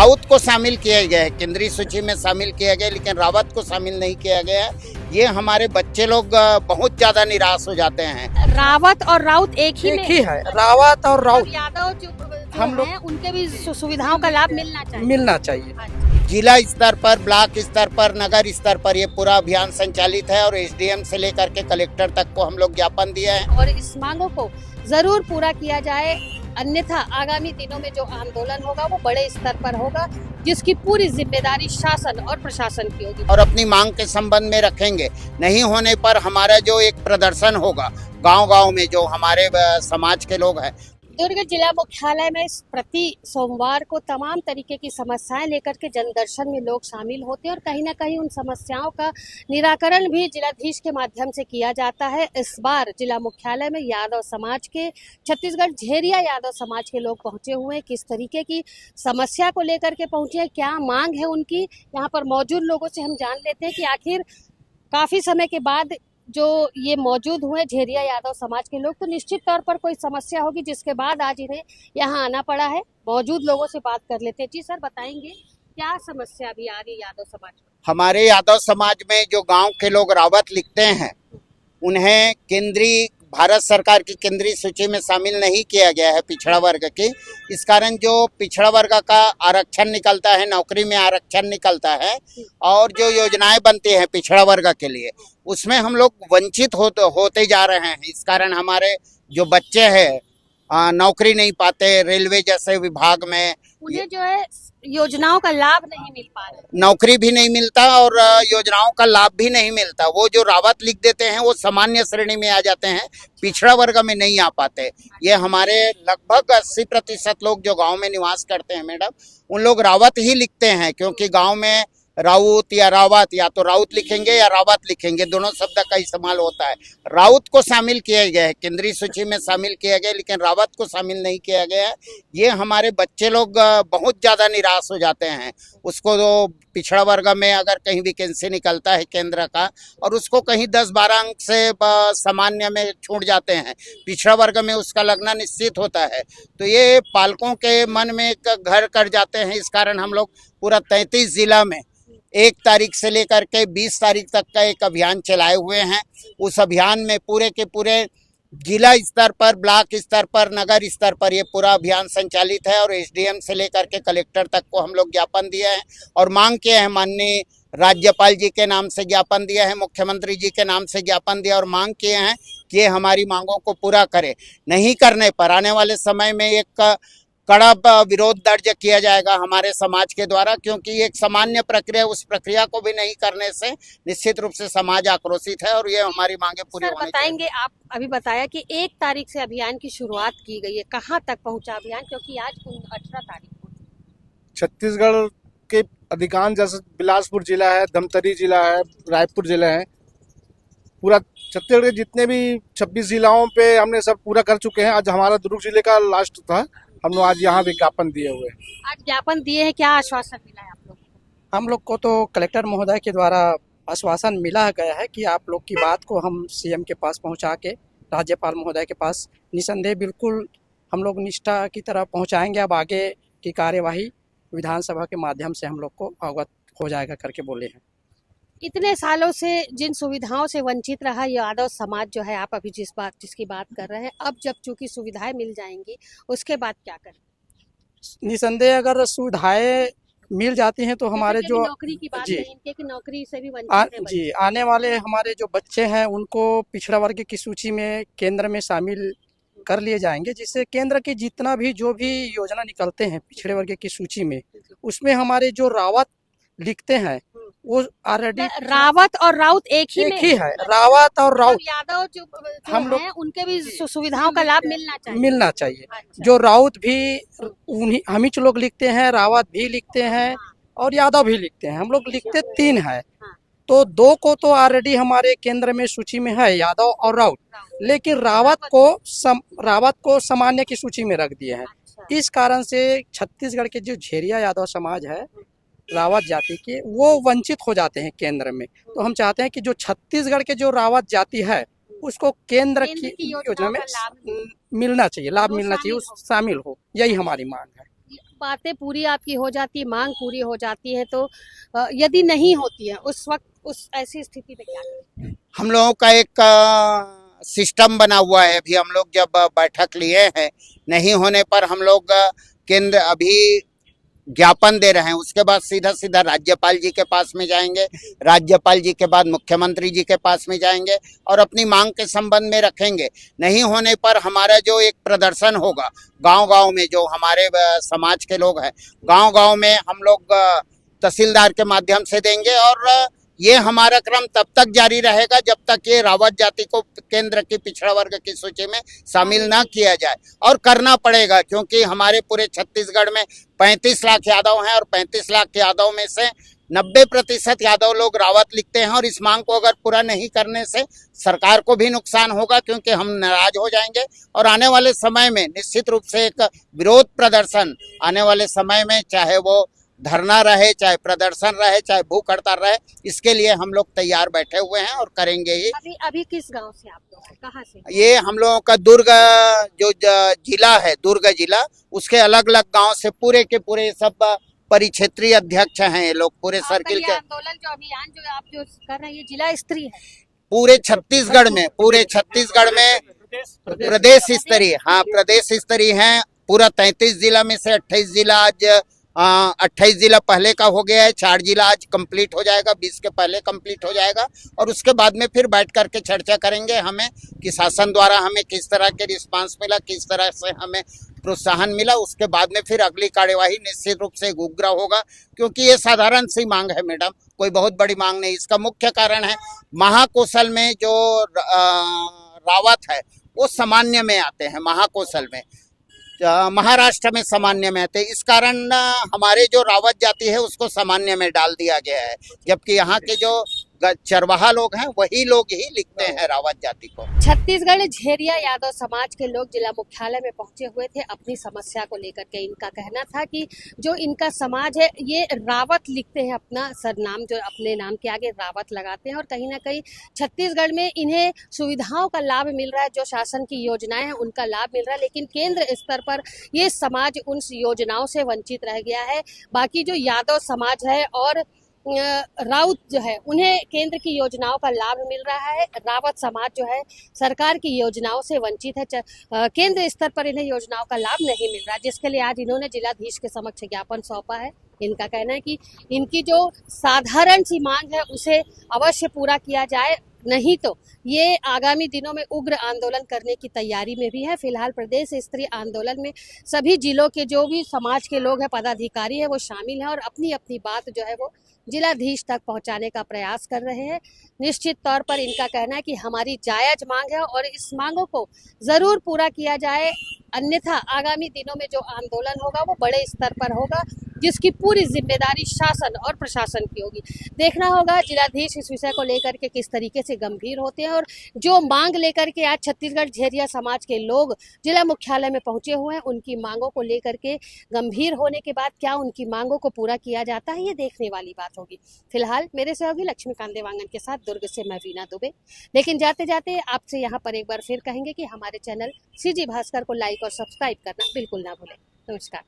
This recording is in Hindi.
राउत को शामिल किया गया है, केंद्रीय सूची में शामिल किया गया, लेकिन रावत को शामिल नहीं किया गया है। ये हमारे बच्चे लोग बहुत ज्यादा निराश हो जाते हैं। रावत और राउत एक ही है, रावत और राउत। यादव जो हम लोग हैं, उनके भी सुविधाओं का लाभ मिलना चाहिए। जिला स्तर पर, ब्लॉक स्तर पर, नगर स्तर पर ये पूरा अभियान संचालित है और एसडीएम से लेकर के कलेक्टर तक को हम लोग ज्ञापन दिया है और इस मांगों को जरूर पूरा किया जाए, अन्यथा आगामी दिनों में जो आंदोलन होगा वो बड़े स्तर पर होगा, जिसकी पूरी जिम्मेदारी शासन और प्रशासन की होगी। और अपनी मांग के संबंध में रखेंगे। नहीं होने पर हमारा जो एक प्रदर्शन होगा गांव-गांव में, जो हमारे समाज के लोग हैं। दुर्ग जिला मुख्यालय में प्रति सोमवार को तमाम तरीके की समस्याएं लेकर के जनदर्शन में लोग शामिल होते हैं और कहीं ना कहीं उन समस्याओं का निराकरण भी जिलाधीश के माध्यम से किया जाता है। इस बार जिला मुख्यालय में यादव समाज के, छत्तीसगढ़ झेरिया यादव समाज के लोग पहुंचे हुए हैं। किस तरीके की समस्या को लेकर के पहुंचे हैं, क्या मांग है उनकी, यहाँ पर मौजूद लोगों से हम जान लेते हैं कि आखिर काफी समय के बाद जो ये मौजूद हुए झेरिया यादव समाज के लोग, तो निश्चित तौर पर कोई समस्या होगी जिसके बाद आज इन्हें यहाँ आना पड़ा है। मौजूद लोगों से बात कर लेते हैं। जी सर, बताएंगे क्या समस्या अभी आ रही यादव समाज में? हमारे यादव समाज में जो गांव के लोग रावत लिखते हैं, उन्हें केंद्रीय भारत सरकार की केंद्रीय सूची में शामिल नहीं किया गया है पिछड़ा वर्ग की। इस कारण जो पिछड़ा वर्ग का आरक्षण निकलता है, नौकरी में आरक्षण निकलता है और जो योजनाएं बनती हैं पिछड़ा वर्ग के लिए, उसमें हम लोग वंचित होते जा रहे हैं। इस कारण हमारे जो बच्चे हैं नौकरी नहीं पाते, रेलवे जैसे विभाग में उन्हें जो है योजनाओं का लाभ नहीं मिल पा रहा, नौकरी भी नहीं मिलता और योजनाओं का लाभ भी नहीं मिलता। वो जो रावत लिख देते हैं वो सामान्य श्रेणी में आ जाते हैं, पिछड़ा वर्ग में नहीं आ पाते। ये हमारे लगभग 80% लोग जो गांव में निवास करते हैं मैडम, उन लोग रावत ही लिखते हैं, क्योंकि गांव में राउत या रावत, या तो राउत लिखेंगे या रावत लिखेंगे, दोनों शब्द का इस्तेमाल होता है। राउत को शामिल किया गया है, केंद्रीय सूची में शामिल किया गया, लेकिन रावत को शामिल नहीं किया गया है। ये हमारे बच्चे लोग बहुत ज़्यादा निराश हो जाते हैं। उसको तो पिछड़ा वर्ग में अगर कहीं वैकेंसी निकलता है केंद्र का और उसको कहीं 10-12 अंक से सामान्य में छूट जाते हैं, पिछड़ा वर्ग में उसका लगना निश्चित होता है। तो ये पालकों के मन में एक घर कर जाते हैं। इस कारण हम लोग पूरा 33 जिला में 1 तारीख से लेकर के 20 तारीख तक का एक अभियान चलाए हुए हैं। उस अभियान में पूरे के पूरे जिला स्तर पर, ब्लॉक स्तर पर, नगर स्तर पर ये पूरा अभियान संचालित है और एसडीएम से लेकर के कलेक्टर तक को हम लोग ज्ञापन दिए हैं और मांग किए हैं। माननीय राज्यपाल जी के नाम से ज्ञापन दिया है, मुख्यमंत्री जी के नाम से ज्ञापन दिया और मांग किए हैं कि ये हमारी मांगों को पूरा करे। नहीं करने पर आने वाले समय में एक कड़ा विरोध दर्ज किया जाएगा हमारे समाज के द्वारा, क्योंकि एक सामान्य प्रक्रिया, उस प्रक्रिया को भी नहीं करने से निश्चित रूप से समाज आक्रोशित है और ये हमारी मांगे पूरी होनी चाहिए। बताएंगे, आप अभी बताया कि 1 तारीख से अभियान की शुरुआत की गई है, कहाँ तक पहुंचा अभियान, क्योंकि आज 18 तारीख को छत्तीसगढ़ के अधिकांश, जैसे बिलासपुर जिला है, धमतरी जिला है, रायपुर जिला है, पूरा छत्तीसगढ़ के जितने भी 26 जिलाओं पे हमने सब पूरा कर चुके हैं। आज हमारा दुर्ग जिले का लास्ट था, हम लोग आज यहाँ विज्ञापन दिए हुए। आज ज्ञापन दिए हैं, क्या आश्वासन मिला है आप लोग को? हम लोग को तो कलेक्टर महोदय के द्वारा आश्वासन मिला गया है कि आप लोग की बात को हम सीएम के पास पहुंचा के, राज्यपाल महोदय के पास निसंदेह बिल्कुल हम लोग निष्ठा की तरह पहुंचाएंगे। अब आगे की कार्यवाही विधानसभा के माध्यम से हम लोग को अवगत हो जाएगा करके बोले हैं। इतने सालों से जिन सुविधाओं से वंचित रहा यादव समाज जो है, आप अभी जिसकी बात कर रहे हैं, अब जब चूंकि सुविधाएं मिल जाएंगी, उसके बाद क्या करें? निसंदेह अगर सुविधाएं मिल जाती हैं तो हमारे जो नौकरी की बात कही इनके कि नौकरी से भी वंचित है जी, आने वाले हमारे जो बच्चे हैं उनको पिछड़ा वर्ग की सूची में केंद्र में शामिल कर लिए जाएंगे, जिससे केंद्र की जितना भी जो भी योजना निकलते हैं पिछड़े वर्ग की सूची में, उसमें हमारे जो रावत लिखते हैं वो ऑलरेडी रावत और राउत एक ही है। रावत और राउत यादव जो हम लोग हैं, उनके भी सुविधाओं का लाभ मिलना चाहिए। अच्छा। जो राउत भी उन्हीं हम ही लोग लिखते हैं, रावत भी लिखते हैं और यादव भी लिखते हैं, हम लोग लिखते 3 है। तो 2 को तो ऑलरेडी हमारे केंद्र में सूची में है, यादव और राउत, लेकिन रावत को सामान्य की सूची में रख दिए हैं। इस कारण से छत्तीसगढ़ के जो झेरिया यादव समाज है रावत जाति के, वो वंचित हो जाते हैं केंद्र में। तो हम चाहते हैं कि जो छत्तीसगढ़ के जो रावत जाति है उसको केंद्र की योजना में मिलना चाहिए, लाभ मिलना चाहिए, उस शामिल हो, यही हमारी मांग है। बातें पूरी आपकी हो जाती, मांग पूरी हो जाती है, तो यदि नहीं होती है उस वक्त, उस ऐसी स्थिति में क्या करें? हम लोगों का एक सिस्टम बना हुआ है। अभी हम लोग जब बैठक लिए हैं, नहीं होने पर हम लोग केंद्र अभी ज्ञापन दे रहे हैं, उसके बाद सीधा सीधा राज्यपाल जी के पास में जाएंगे, राज्यपाल जी के बाद मुख्यमंत्री जी के पास में जाएंगे और अपनी मांग के संबंध में रखेंगे। नहीं होने पर हमारा जो एक प्रदर्शन होगा गांव-गांव में, जो हमारे समाज के लोग हैं, गांव-गांव में हम लोग तहसीलदार के माध्यम से देंगे और ये हमारा क्रम तब तक जारी रहेगा जब तक ये रावत जाति को केंद्र की पिछड़ा वर्ग की सूची में शामिल ना किया जाए। और करना पड़ेगा, क्योंकि हमारे पूरे छत्तीसगढ़ में 35 लाख यादव हैं और 35 लाख यादव में से 90% यादव लोग रावत लिखते हैं और इस मांग को अगर पूरा नहीं करने से सरकार को भी नुकसान होगा, क्योंकि हम नाराज हो जाएंगे और आने वाले समय में निश्चित रूप से एक विरोध प्रदर्शन आने वाले समय में, चाहे वो धरना रहे, चाहे प्रदर्शन रहे, चाहे भूख हड़ताल रहे, इसके लिए हम लोग तैयार बैठे हुए हैं और करेंगे ही। अभी किस गांव से आप लोग हैं? कहाँ से? ये हम लोगों का दुर्ग जो जिला है, दुर्ग जिला, उसके अलग अलग गांव से पूरे के पूरे सब परिक्षेत्रीय अध्यक्ष हैं ये लोग, पूरे सर्किल के। आंदोलन जो अभियान जो आप जो कर रहे हैं, ये जिला स्तरीय है? पूरे छत्तीसगढ़ में प्रदेश स्तरीय, हाँ प्रदेश स्तरीय है। पूरा 33 जिला में से 28 जिला आज 28 जिला पहले का हो गया है, 4 जिला आज कंप्लीट हो जाएगा, 20 के पहले कंप्लीट हो जाएगा और उसके बाद में फिर बैठ करके चर्चा करेंगे हमें कि शासन द्वारा हमें किस तरह के रिस्पांस मिला, किस तरह से हमें प्रोत्साहन मिला। उसके बाद में फिर अगली कार्यवाही निश्चित रूप से उग्र होगा, क्योंकि ये साधारण सी मांग है मैडम, कोई बहुत बड़ी मांग नहीं। इसका मुख्य कारण है महाकौशल में जो रावत है वो सामान्य में आते हैं, महाकौशल में, महाराष्ट्र में सामान्य में आते हैं। इस कारण हमारे जो रावत जाति है उसको सामान्य में डाल दिया गया है, जबकि यहाँ के जो चरवाहा लोग हैं वही लोग ही लिखते हैं रावत जाति को। छत्तीसगढ़ झेरिया यादव समाज के लोग जिला मुख्यालय में पहुंचे हुए थे अपनी समस्या को लेकर के। इनका कहना था कि जो इनका समाज है ये रावत लिखते हैं, अपना सरनाम जो अपने नाम के आगे रावत लगाते हैं और कहीं ना कहीं छत्तीसगढ़ में इन्हें सुविधाओं का लाभ मिल रहा है, जो शासन की योजनाएं हैं उनका लाभ मिल रहा है, लेकिन केंद्र स्तर पर ये समाज उन योजनाओं से वंचित रह गया है। बाकी जो यादव समाज है और राउत जो है उन्हें केंद्र की योजनाओं का लाभ मिल रहा है, रावत समाज जो है सरकार की योजनाओं से वंचित है। केंद्र स्तर पर इन्हें योजनाओं का लाभ नहीं मिल रहा, जिसके लिए आज इन्होंने जिलाधीश के समक्ष ज्ञापन सौंपा है। इनका कहना है कि इनकी जो साधारण सी मांग है उसे अवश्य पूरा किया जाए, नहीं तो ये आगामी दिनों में उग्र आंदोलन करने की तैयारी में भी है। फिलहाल प्रदेश स्तरीय आंदोलन में सभी जिलों के जो भी समाज के लोग हैं, पदाधिकारी है, वो शामिल हैं और अपनी अपनी बात जो है वो जिलाधीश तक पहुंचाने का प्रयास कर रहे हैं। निश्चित तौर पर इनका कहना है कि हमारी जायज मांग है और इस मांगों को जरूर पूरा किया जाए, अन्यथा आगामी दिनों में जो आंदोलन होगा वो बड़े स्तर पर होगा, जिसकी पूरी जिम्मेदारी शासन और प्रशासन की होगी। देखना होगा जिलाधीश इस विषय को लेकर के किस तरीके से गंभीर होते हैं और जो मांग लेकर के आज छत्तीसगढ़ झेरिया समाज के लोग जिला मुख्यालय में पहुंचे हुए हैं, उनकी मांगों को लेकर के गंभीर होने के बाद क्या उनकी मांगों को पूरा किया जाता है, ये देखने वाली बात होगी। फिलहाल मेरे सहयोगी लक्ष्मीकांत देवांगन के साथ दुर्ग से मैं वीना दुबे। लेकिन जाते जाते आपसे यहाँ पर एक बार फिर कहेंगे कि हमारे चैनल सीजी भास्कर को लाइक और सब्सक्राइब करना बिल्कुल ना भूलें। नमस्कार।